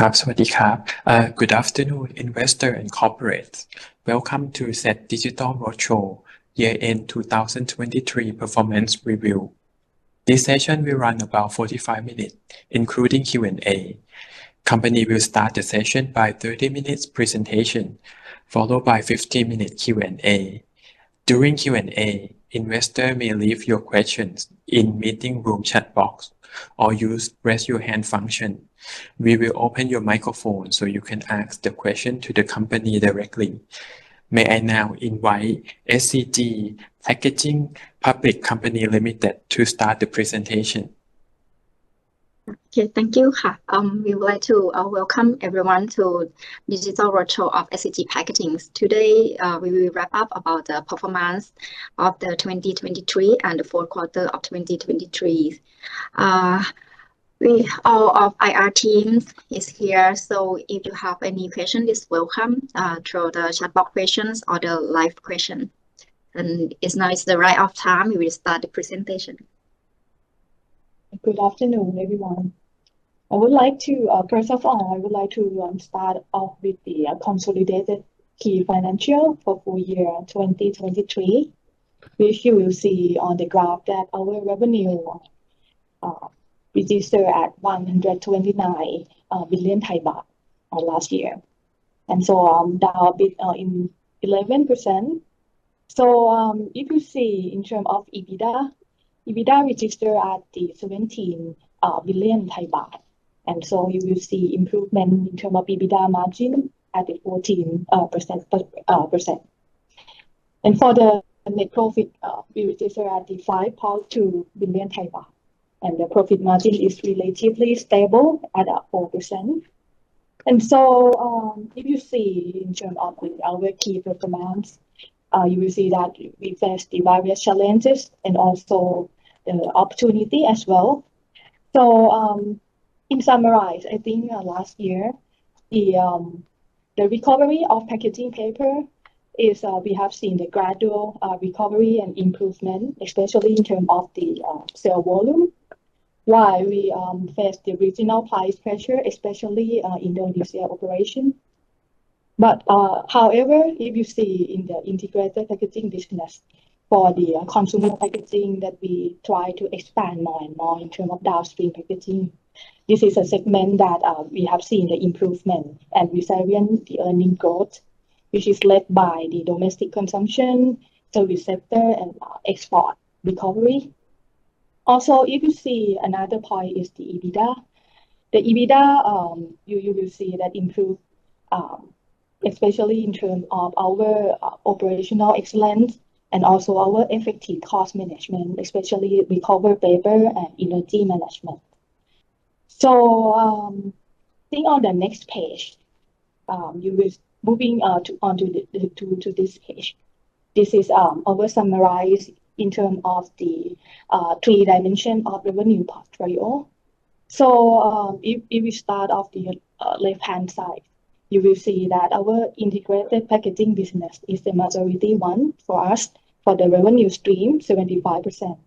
ครับสวัสดีครับ Good afternoon, investor and corporates. Welcome to SET Digital Roadshow Year-End 2023 Performance Review. This session will run about 45 minutes, including Q&A. Company will start the session by 30 minutes presentation, followed by 15-minute Q&A. During Q&A, investor may leave your questions in meeting room chat box or use raise your hand function. We will open your microphone so you can ask the question to the company directly. May I now invite SCG Packaging Public Company Limited to start the presentation. Okay, thank you. We would like to welcome everyone to Digital Roadshow of SCG Packaging. Today, we will wrap up about the performance of the 2023 and the fourth quarter of 2023. All of IR teams is here, so if you have any question, is welcome through the chat box questions or the live question. And it's now the right of time. We will start the presentation. Good afternoon, everyone. I would like to first of all, start off with the consolidated key financial for full year 2023, which you will see on the graph that our revenue registered at 129 billion Thai baht last year, and so down a bit in 11%. So if you see in terms of EBITDA registered at the 17 billion Thai baht, and so you will see improvement in terms of EBITDA margin at the 14%. And for the net profit, we registered at the 5.2 billion Thai baht, and the profit margin is relatively stable at 4%. And so if you see in terms of our key performance, you will see that we face the various challenges and also the opportunity as well. So in summarize, I think last year the recovery of packaging paper is we have seen the gradual recovery and improvement, especially in terms of the sale volume, while we face the regional price pressure, especially Indonesia operation. But however, if you see in the integrated packaging business for the consumer packaging that we try to expand more and more in terms of downstream packaging, this is a segment that we have seen the improvement and resilient the earning growth, which is led by the domestic consumption, service sector, and export recovery. Also, if you see another point is the EBITDA. The EBITDA, you will see that improve, especially in terms of our operational excellence and also our effective cost management, especially recover paper and energy management. So I think on the next page, you will moving onto this page. This is our summarize in terms of the 3 dimension of revenue portfolio. So if we start off the left-hand side, you will see that our integrated packaging business is the majority one for us for the revenue stream, 75%.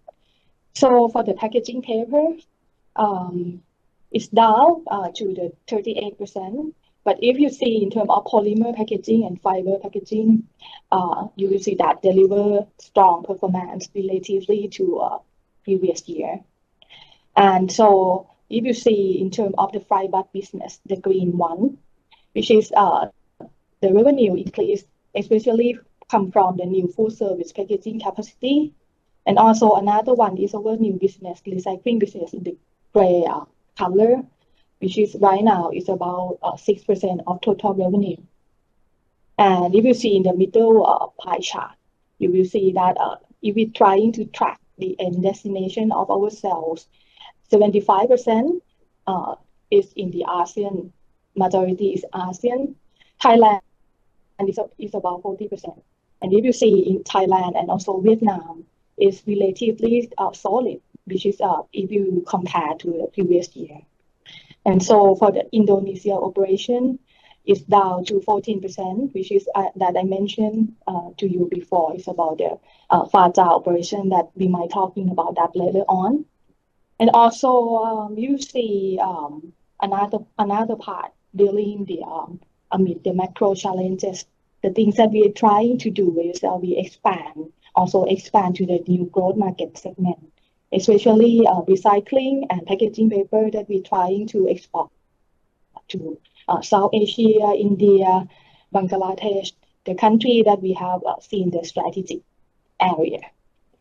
So for the packaging paper, it's down to the 38%. But if you see in terms of polymer packaging and fiber packaging, you will see that deliver strong performance relatively to previous year. And so if you see in terms of the fiber business, the green one, which is the revenue increase, especially come from the new full service packaging capacity. And also another one is our new business, recycling business in the gray color, which is right now is about 6% of total revenue. And if you see in the middle pie chart, you will see that if we're trying to track the end destination of our sales, 75% is in the ASEAN. Majority is ASEAN. Thailand is about 40%. And if you see in Thailand and also Vietnam is relatively solid, which is if you compare to the previous year. And so for the Indonesia operation, it's down to 14%, which is that I mentioned to you before. It's about the Faja operation that we might talking about that later on. And also you see another part dealing amid the macro challenges. The things that we are trying to do is we expand to the new growth market segment, especially recycling and packaging paper that we're trying to export to South Asia, India, Bangladesh, the country that we have seen the strategic area,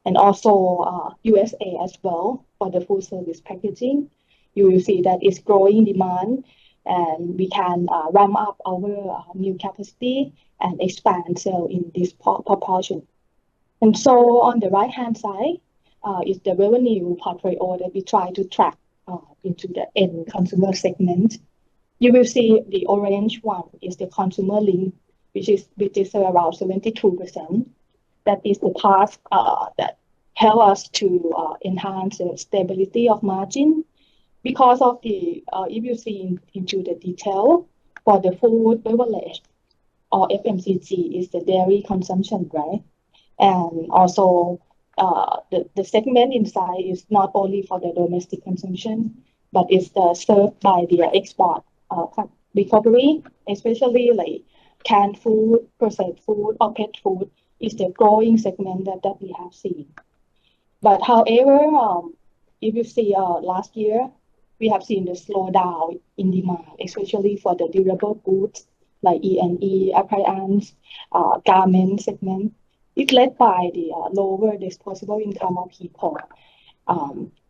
and also USA as well for the food service packaging. You will see that it's growing demand, and we can ramp up our new capacity and expand sale in this proportion. And so on the right-hand side is the revenue portfolio that we try to track into the end consumer segment. You will see the orange one is the consumer link, which is around 72%. That is the part that help us to enhance the stability of margin. Because of the, if you see into the detail for the food beverage or FMCG is the dairy consumption, right? And also the segment inside is not only for the domestic consumption, but it's served by the export recovery, especially like canned food, processed food, or pet food is the growing segment that we have seen. But however, if you see last year, we have seen the slowdown in demand, especially for the durable goods like E&E, appliance, garment segment. It's led by the lower disposable income of people,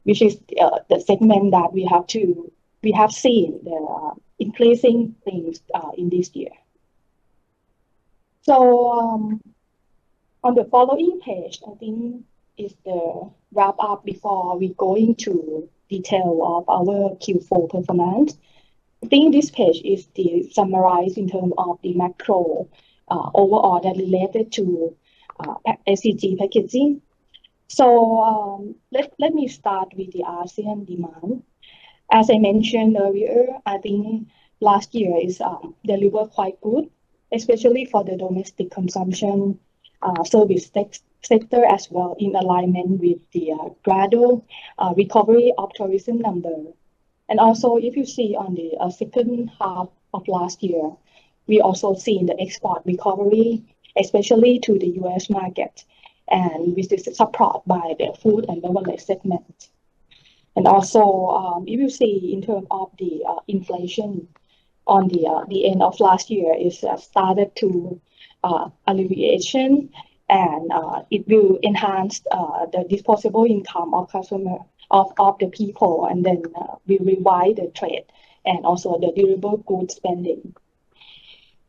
which is the segment that we have seen the increasing things in this year. So on the following page, I think is the wrap up before we go into detail of our Q4 performance. I think this page is the summarize in terms of the macro overall that related to SCG packaging. So let me start with the ASEAN demand. As I mentioned earlier, I think last year is delivered quite good, especially for the domestic consumption service sector as well, in alignment with the gradual recovery of tourism number. And also, if you see on the second half of last year, we also seen the export recovery, especially to the US market, and which is supported by the food and beverage segment. And also, if you see in terms of the inflation on the end of last year is started to alleviation, and it will enhance the disposable income of customer of the people, and then will revive the trade and also the durable goods spending.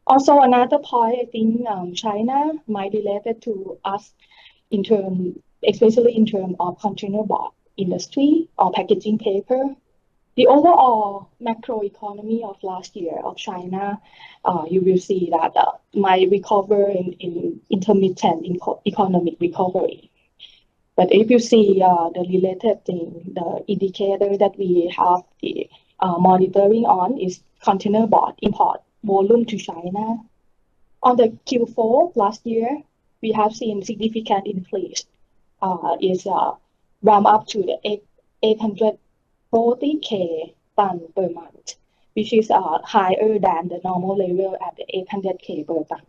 Also, another point, I think China might be related to us in term, especially in terms of container board industry or packaging paper. The overall macro economy of last year of China, you will see that might recover in intermittent economic recovery. But if you see the related thing, the indicator that we have the monitoring on is container board import volume to China. On the Q4 last year, we have seen significant increase. Is ramp up to the 840K ton per month, which is higher than the normal level at the 800K per ton.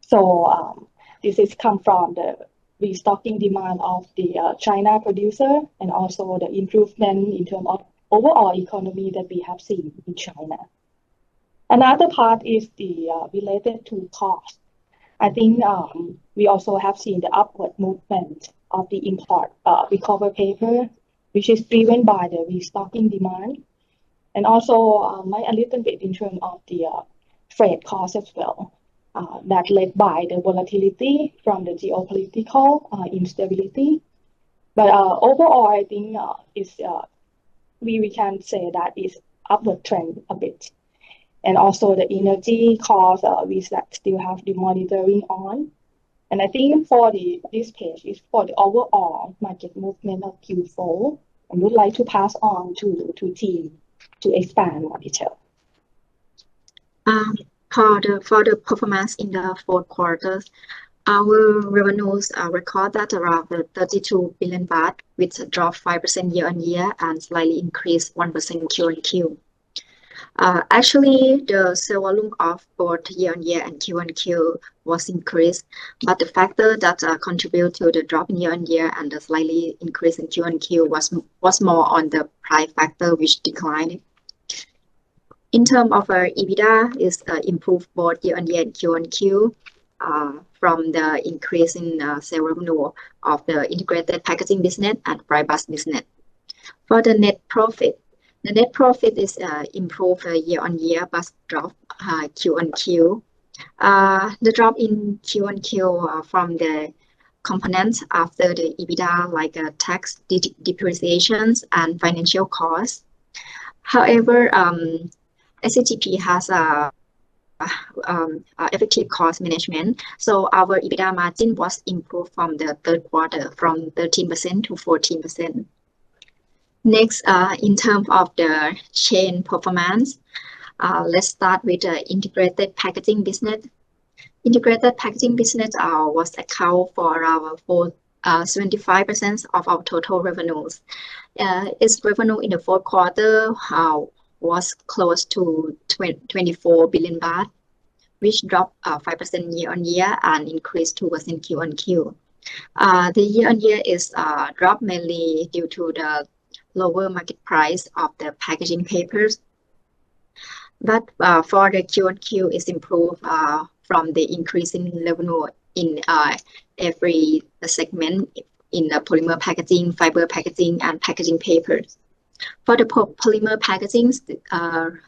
So this is come from the restocking demand of the China producer, and also the improvement in terms of overall economy that we have seen in China. Another part is the related to cost. I think we also have seen the upward movement of the import recover paper, which is driven by the restocking demand, and also a little bit in terms of the freight cost as well. That led by the volatility from the geopolitical instability. But overall, I think we can say that is upward trend a bit. And also the energy cost, we still have the monitoring on. And I think for this page is for the overall market movement of Q4. I would like to pass on to team to expand more detail. For the performance in the fourth quarter, our revenues are recorded around 32 billion baht, with a drop 5% year-on-year and slightly increased 1% Q-on-Q. Actually, the sale volume of both year-on-year and Q-on-Q was increased, but the factor that contribute to the drop in year-on-year and the slightly increase in Q-on-Q was more on the price factor, which declined. In terms of our EBITDA, is improved both year-on-year and Q-on-Q from the increase in sale revenue of the integrated packaging business and fry bus business. For the net profit, the net profit is improved year-on-year but drop Q-on-Q. The drop in Q-on-Q from the components after the EBITDA, like tax depreciations and financial costs. However, SCGP has effective cost management, so our EBITDA margin was improved from the third quarter from 13% to 14%. Next, in terms of the chain performance, let's start with the integrated packaging business. Integrated packaging business was account for our 75% of our total revenues. Its revenue in the fourth quarter was close to 24 billion baht, which dropped 5% year-on-year and increased 2% Q-on-Q. The year-on-year is dropped mainly due to the lower market price of the packaging papers. But for the Q-on-Q is improved from the increase in revenue in every segment in the polymer packaging, fiber packaging, and packaging papers. For the polymer packaging,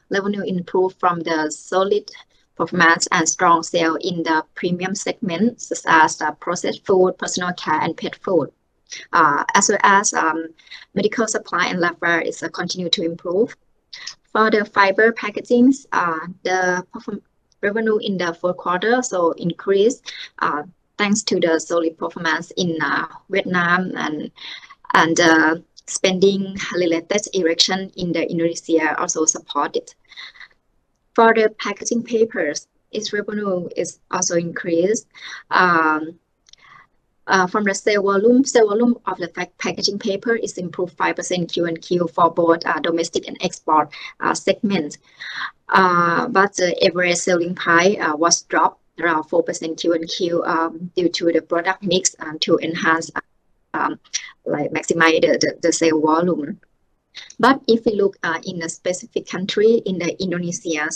revenue improved from the solid performance and strong sale in the premium segment, such as processed food, personal care, and pet food. As well as medical supply and labware is continue to improve. For the fiber packaging, the revenue in the fourth quarter so increased thanks to the solid performance in Vietnam and spending related erection in the Indonesia also supported. For the packaging papers, its revenue is also increased. From the sale volume of the packaging paper is improved 5% Q-on-Q for both domestic and export segments. But the average selling price was dropped around 4% Q-on-Q due to the product mix to enhance like maximize the sale volume. But if we look in a specific country, in the Indonesia,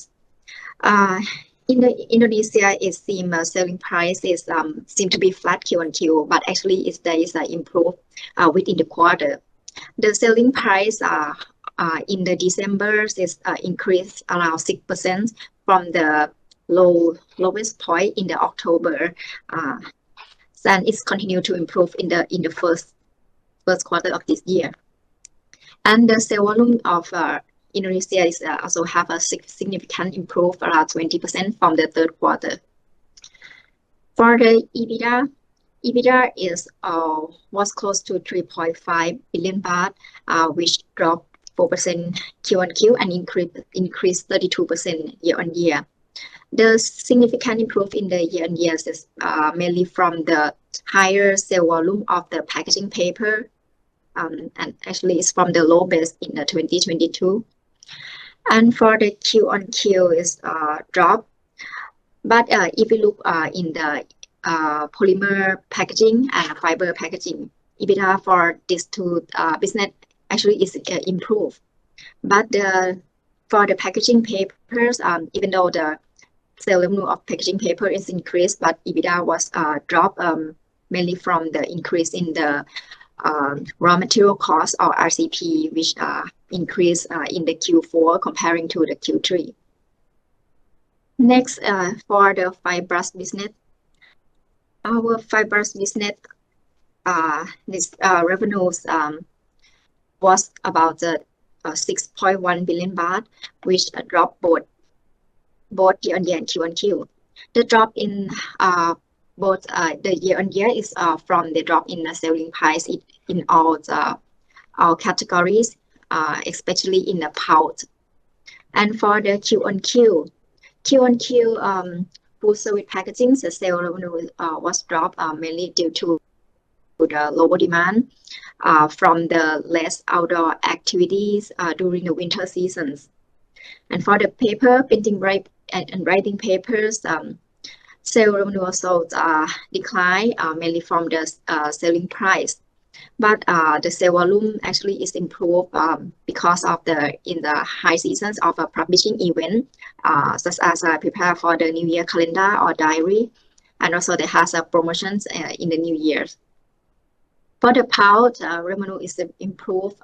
it seems selling prices seem to be flat Q-on-Q, but actually there is improved within the quarter. The selling price in the December is increased around 6% from the lowest point in the October, and it's continued to improve in the first quarter of this year. And the sale volume of Indonesia is also have a significant improvement, around 20% from the third quarter. For the EBITDA was close to 3.5 billion baht, which dropped 4% Q-on-Q and increased 32% year-on-year. The significant improvement in the year-on-year is mainly from the higher sale volume of the packaging paper, and actually it's from the low base in 2022. And for the Q-on-Q is drop. But if you look in the polymer packaging and fiber packaging, EBITDA for these two business actually is improved. But for the packaging papers, even though the sale revenue of packaging paper is increased, but EBITDA was dropped mainly from the increase in the raw material cost or RCP, which increased in the Q4 comparing to the Q3. Next, for the fibrous business, our fibrous business, this revenues was about 6.1 billion baht, which dropped both year-on-year and Q-on-Q. The drop in both the year-on-year is from the drop in the selling price in all categories, especially in the pouch. And for the Q-on-Q, food service packaging, the sale revenue was dropped mainly due to the lower demand from the less outdoor activities during the winter seasons. And for the paper, printing and writing papers, sale revenue also declined mainly from the selling price. But the sale volume actually is improved because of in the high seasons of a publishing event, such as prepare for the New Year calendar or diary, and also there has promotions in the New Year. For the pulp, revenue is improved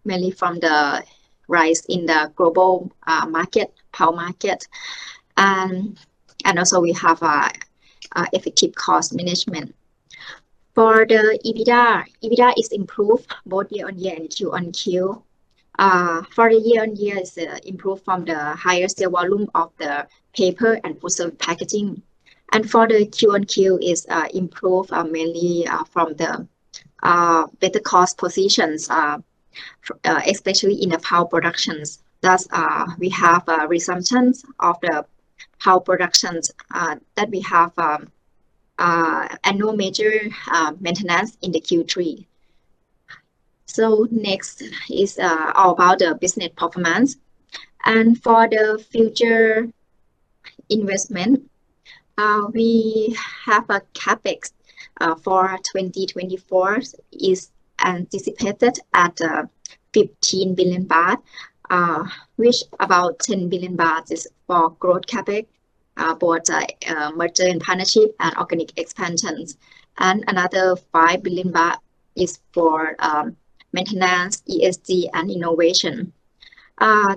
mainly from the rise in the global pulp market, and also we have effective cost management. For the EBITDA is improved both year-on-year and Q-on-Q. For the year-on-year is improved from the higher sale volume of the paper and food service packaging. And for the Q-on-Q is improved mainly from the better cost positions, especially in the pulp productions. Thus, we have resumptions of the pulp productions that we have annual major maintenance in the Q3. So next is all about the business performance. And for the future investment, we have a capex for 2024 is anticipated at 15 billion baht, which about 10 billion baht is for growth capex, both merger and partnership and organic expansions, and another 5 billion baht is for maintenance, ESG, and innovation.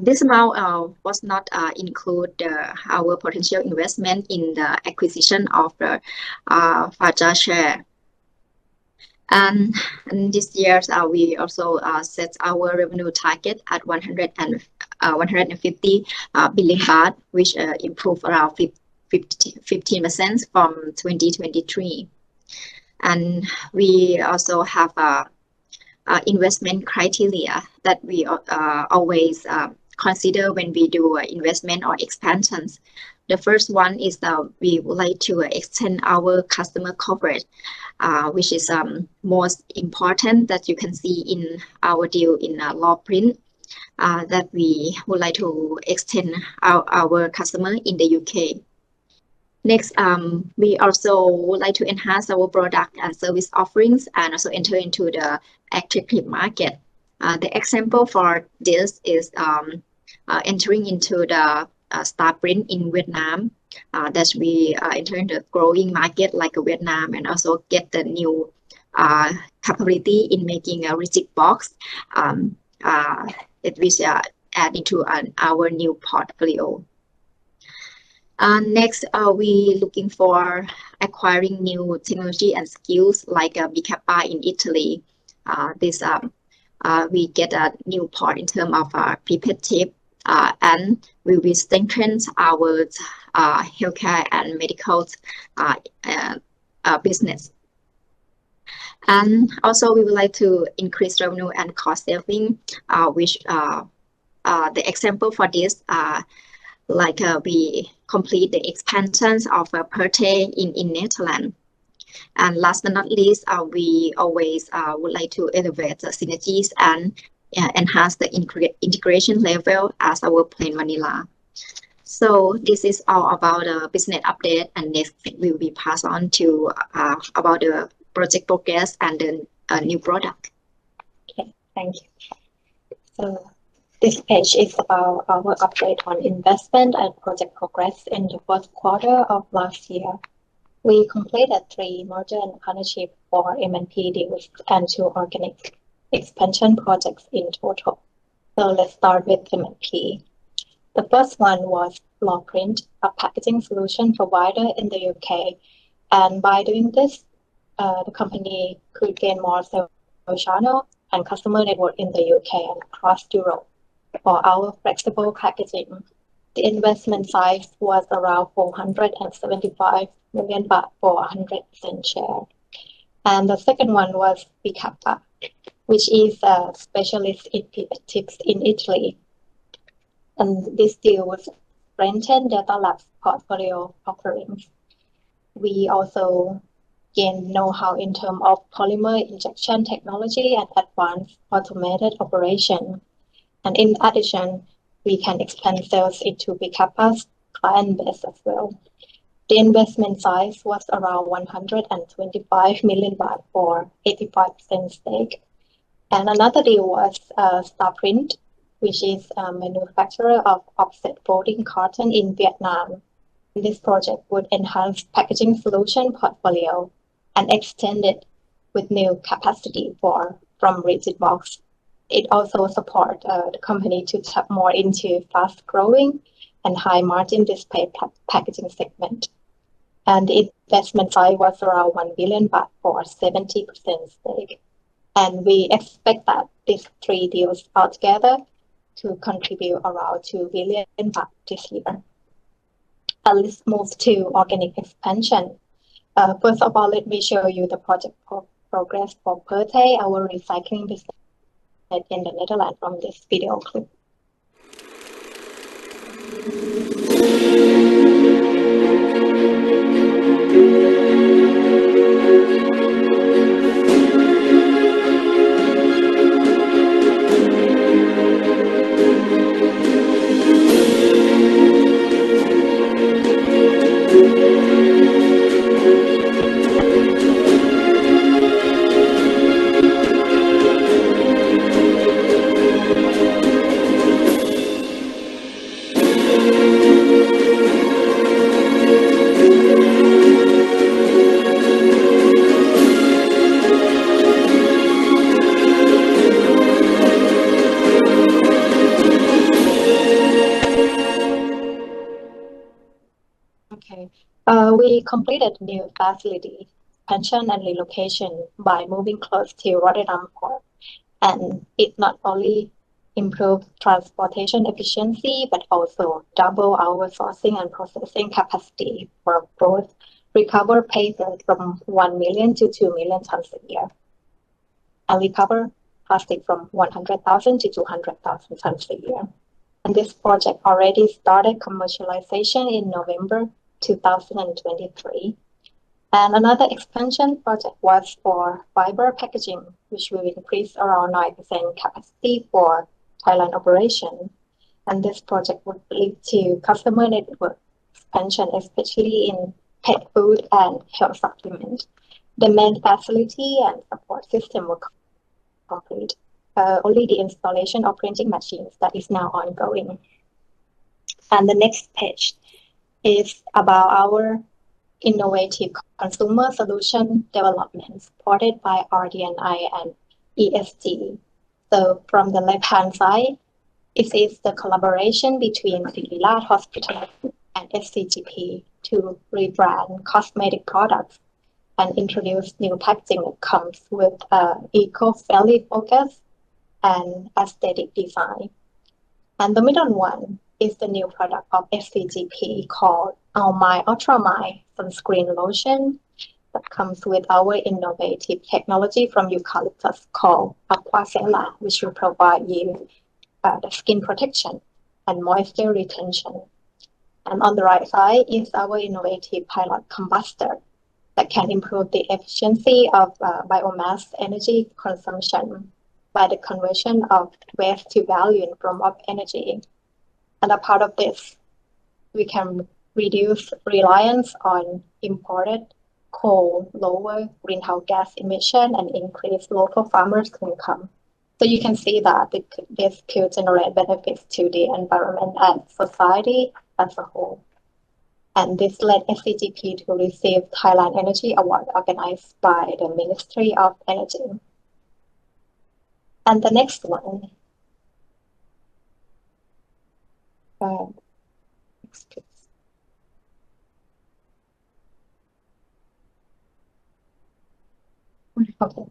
This amount was not include our potential investment in the acquisition of the Faja share. And this year we also set our revenue target at 150 billion baht, which improved around 15% from 2023. And we also have investment criteria that we always consider when we do investment or expansions. The first one is we would like to extend our customer coverage, which is most important that you can see in our deal in law print, that we would like to extend our customer in the UK. Next, we also would like to enhance our product and service offerings and also enter into the attractive market. The example for this is entering into the star print in Vietnam, that we enter into the growing market like Vietnam, and also get the new capability in making a rigid box, which add into our new portfolio. Next, we looking for acquiring new technology and skills like Bicapa in Italy. We get a new part in terms of prepared tape, and we will strengthen our healthcare and medical business. And also we would like to increase revenue and cost saving, which the example for this like we complete the expansions of Perthe in Netherlands. And last but not least, we always would like to elevate the synergies and enhance the integration level as our plain vanilla. So this is all about the business update, and next we will be passed on to about the project progress and the new product. Okay, thank you. So this page is about our update on investment and project progress in the first quarter of last year. We completed 3 merger and partnership for M&P deals and 2 organic expansion projects in total. So let's start with M&P. The first one was Lawprint, a packaging solution provider in the UK. And by doing this, the company could gain more sales channel and customer network in the UK and across Europe. For our flexible packaging, the investment size was around 475 million baht for 100% share. And the second one was Bicapa, which is a specialist in tips in Italy. And this deal was strengthened Data Lab's portfolio offerings. We also gained know-how in terms of polymer injection technology and advanced automated operation. And in addition, we can expand sales into Bikapa's client base as well. The investment size was around 125 million baht for 85% stake. And another deal was Starprint, which is a manufacturer of offset folding carton in Vietnam. This project would enhance packaging solution portfolio and extend it with new capacity from rigid box. It also supports the company to tap more into fast-growing and high-margin display packaging segment. And the investment size was around 1 billion baht for 70% stake. And we expect that these three deals altogether to contribute around 2 billion baht this year. And let's move to organic expansion. First of all, let me show you the project progress for Perthe, our recycling business in the Netherlands from this video clip. Okay, we completed new facility expansion and relocation by moving close to Rotterdam port, and it not only improved transportation efficiency but also double our sourcing and processing capacity for both recovered paper from 1 million to 2 million tons a year, and recover plastic from 100,000 to 200,000 tons a year. And this project already started commercialization in November 2023. And another expansion project was for fiber packaging, which will increase around 9% capacity for Thailand operation. And this project would lead to customer network expansion, especially in pet food and health supplement. The main facility and support system were complete. Only the installation of printing machines that is now ongoing. And the next page is about our innovative consumer solution development supported by RD&I and ESG. So from the left-hand side, it is the collaboration between Siriraj Hospital and SCGP to rebrand cosmetic products and introduce new packaging that comes with eco-friendly focus and aesthetic design. And the middle one is the new product of SCGP called Almai Ultramai sunscreen lotion that comes with our innovative technology from eucalyptus called Aquacella, which will provide you the skin protection and moisture retention. And on the right side is our innovative pilot combustor that can improve the efficiency of biomass energy consumption by the conversion of waste to value in form of energy. And a part of this, we can reduce reliance on imported coal, lower greenhouse gas emission, and increase local farmers' income. So you can see that this could generate benefits to the environment and society as a whole. And this led SCGP to receive Thailand Energy Award organized by the Ministry of Energy. And the next one. Okay,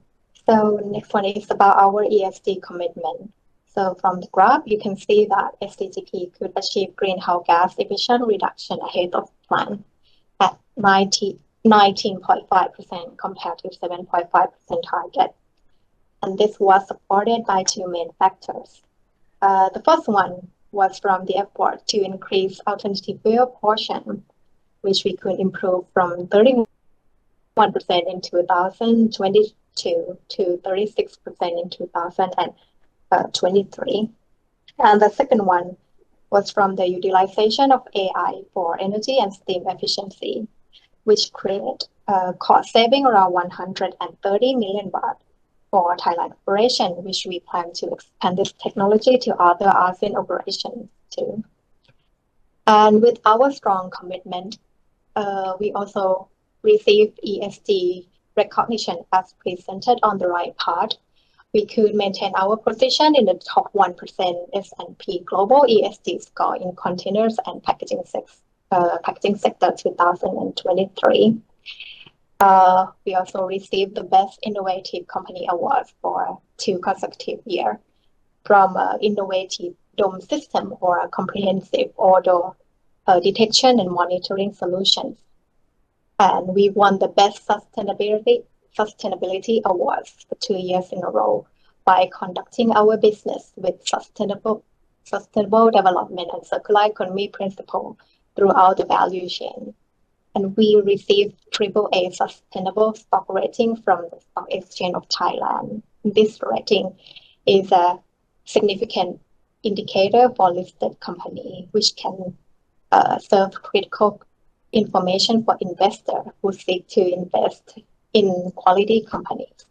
so next one is about our ESG commitment. So from the graph, you can see that SCGP could achieve greenhouse gas emission reduction ahead of plan at 19.5% compared to 7.5% target. And this was supported by two main factors. The first one was from the effort to increase alternative fuel portion, which we could improve from 31% in 2022 to 36% in 2023. And the second one was from the utilization of AI for energy and steam efficiency, which created a cost saving around 130 million baht for Thailand operation, which we plan to expand this technology to other ASEAN operations too. And with our strong commitment, we also received ESG recognition as presented on the right part. We could maintain our position in the top 1% S&P Global ESG score in containers and packaging sector 2023. We also received the Best Innovative Company Award for 2 consecutive years from Innovative Dome System or a comprehensive odor detection and monitoring solutions. And we won the Best Sustainability Awards for 2 years in a row by conducting our business with sustainable development and circular economy principle throughout the value chain. And we received AAA Sustainable Stock Rating from the Stock Exchange of Thailand. This rating is a significant indicator for listed company, which can serve critical information for investors who seek to invest in quality companies.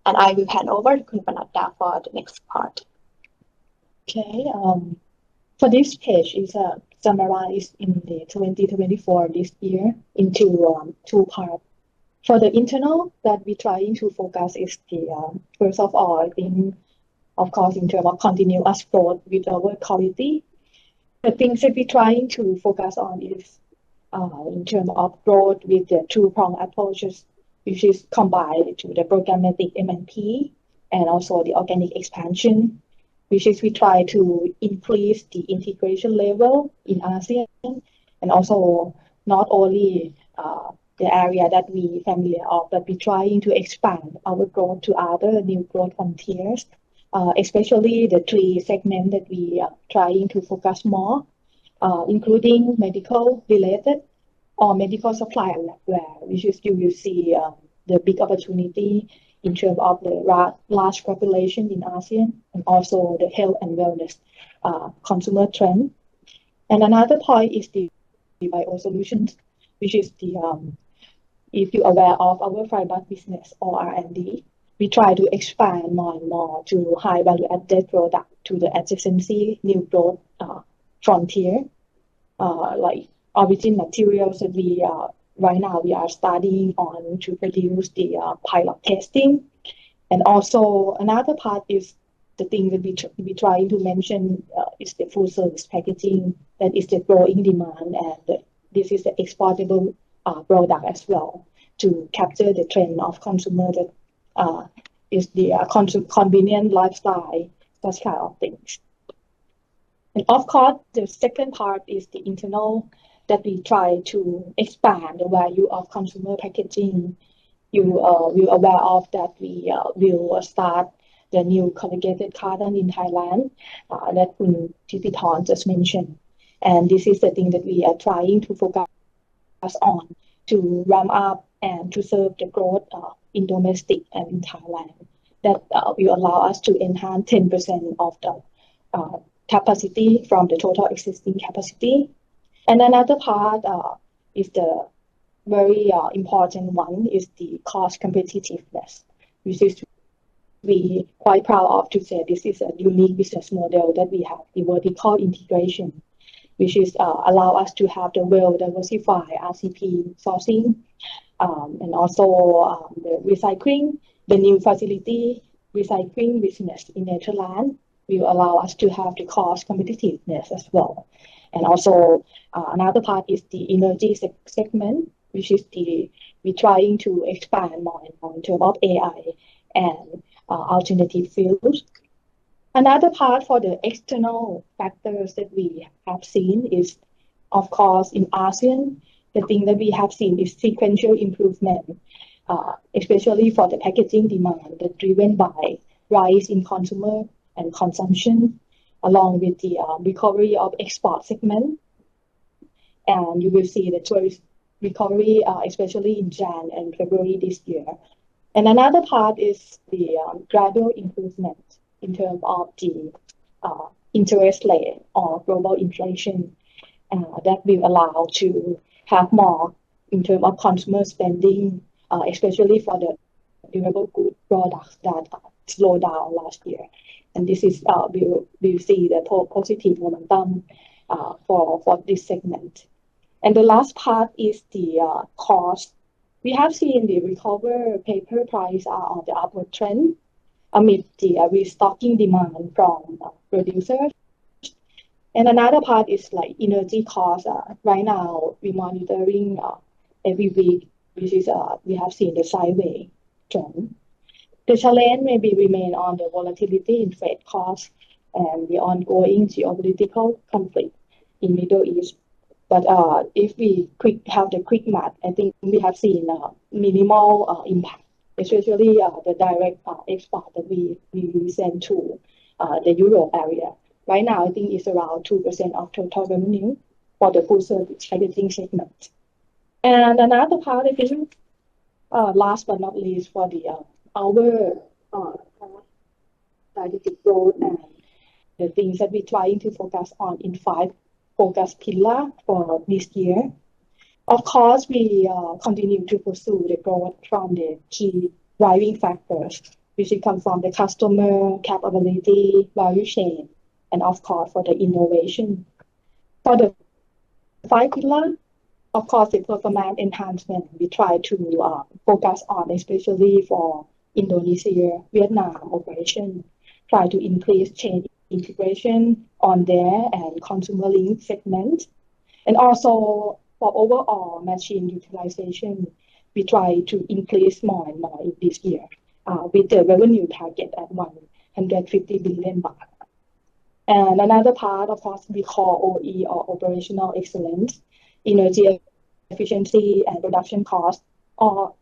And I will hand over to Khun Panatta for the next part. Okay. For this page is summarized in the 2024 this year into 2 parts. For the internal that we're trying to focus is the first of all, I think, of course, in terms of continuous growth with our quality. The things that we're trying to focus on is in terms of growth with the 2-pronged approaches, which is combined to the programmatic M&P and also the organic expansion, which is we try to increase the integration level in ASEAN and also not only the area that we familiar of, but we're trying to expand our growth to other new growth frontiers, especially the 3 segments that we are trying to focus more, including medical related or medical supply and labware, which is you will see the big opportunity in terms of the large population in ASEAN and also the health and wellness consumer trend. And another point is the biosolutions, which is the if you're aware of our fiber business or R&D, we try to expand more and more to high value added product to the adjacency new growth frontier, like origin materials that we right now we are studying on to produce the pilot testing. And also another part is the thing that we trying to mention is the full service packaging that is the growing demand, and this is the exportable product as well to capture the trend of consumer that is the convenient lifestyle, such kind of things. And of course, the second part is the internal that we try to expand the value of consumer packaging. You will aware of that we will start the new corrugated carton in Thailand that Khun Thititorn just mentioned. And this is the thing that we are trying to focus on to ramp up and to serve the growth in domestic and in Thailand. That will allow us to enhance 10% of the capacity from the total existing capacity. And another part is the very important one is the cost competitiveness, which is we quite proud of to say this is a unique business model that we have, the vertical integration, which is allow us to have the well-diversified RCP sourcing and also the recycling, the new facility recycling business in Netherlands will allow us to have the cost competitiveness as well. And also another part is the energy segment, which is we're trying to expand more and more in terms of AI and alternative fuels. Another part for the external factors that we have seen is, of course, in ASEAN, the thing that we have seen is sequential improvement, especially for the packaging demand that's driven by rise in consumer and consumption, along with the recovery of export segment. And you will see the tourist recovery, especially in January and February this year. And another part is the gradual improvement in terms of the interest rate or global inflation that will allow to have more in terms of consumer spending, especially for the durable good products that slowed down last year. And this is we'll see the positive momentum for this segment. And the last part is the cost. We have seen the recover paper price on the upward trend amid the restocking demand from producers. And another part is like energy costs. Right now, we're monitoring every week, which is we have seen the sideways trend. The challenge maybe remain on the volatility in freight costs and the ongoing geopolitical conflict in Middle East. But if we have the quick math, I think we have seen minimal impact, especially the direct export that we send to the Europe area. Right now, I think it's around 2% of total revenue for the food service packaging segment. And another part, I think, last but not least, for the our strategic growth and the things that we're trying to focus on in 5 focus pillars for this year. Of course, we continue to pursue the growth from the key driving factors, which come from the customer capability, value chain, and of course for the innovation. For the 5 pillars, of course, the performance enhancement we try to focus on, especially for Indonesia, Vietnam operation, try to increase chain integration on there and consumer link segment. And also for overall machine utilization, we try to increase more and more in this year with the revenue target at 150 billion baht. And another part, of course, we call OE or operational excellence, energy efficiency and production cost, or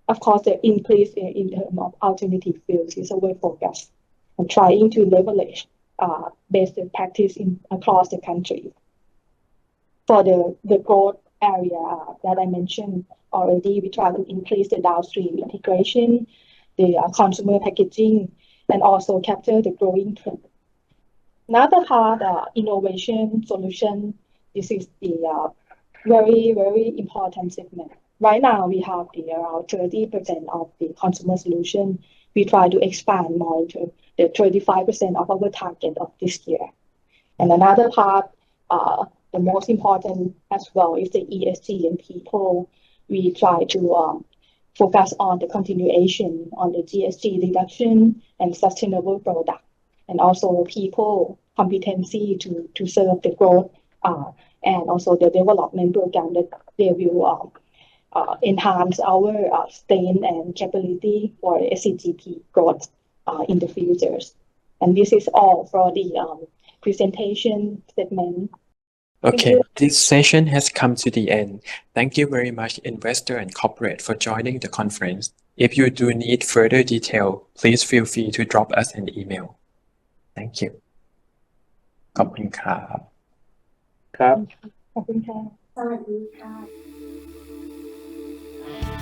of course the increase in terms of alternative fuels is our focus and trying to leverage best practice across the country. For the growth area that I mentioned already, we try to increase the downstream integration, the consumer packaging, and also capture the growing trend. Another part, innovation solution. This is the very, very important segment. Right now, we have around 30% of the consumer solution. We try to expand more into the 35% of our target of this year. And another part, the most important as well, is the ESG and people. We try to focus on the continuation on the GST reduction and sustainable product, and also people competency to serve the growth and also the development program that they will enhance our strength and capability for SCGP growth in the futures. And this is all for the presentation segment. Okay, this session has come to the end. Thank you very much, investor and corporate, for joining the conference. If you do need further detail, please feel free to drop us an email. Thank you. ขอบคุณครับ ขอบคุณค่ะ สวัสดีค่ะ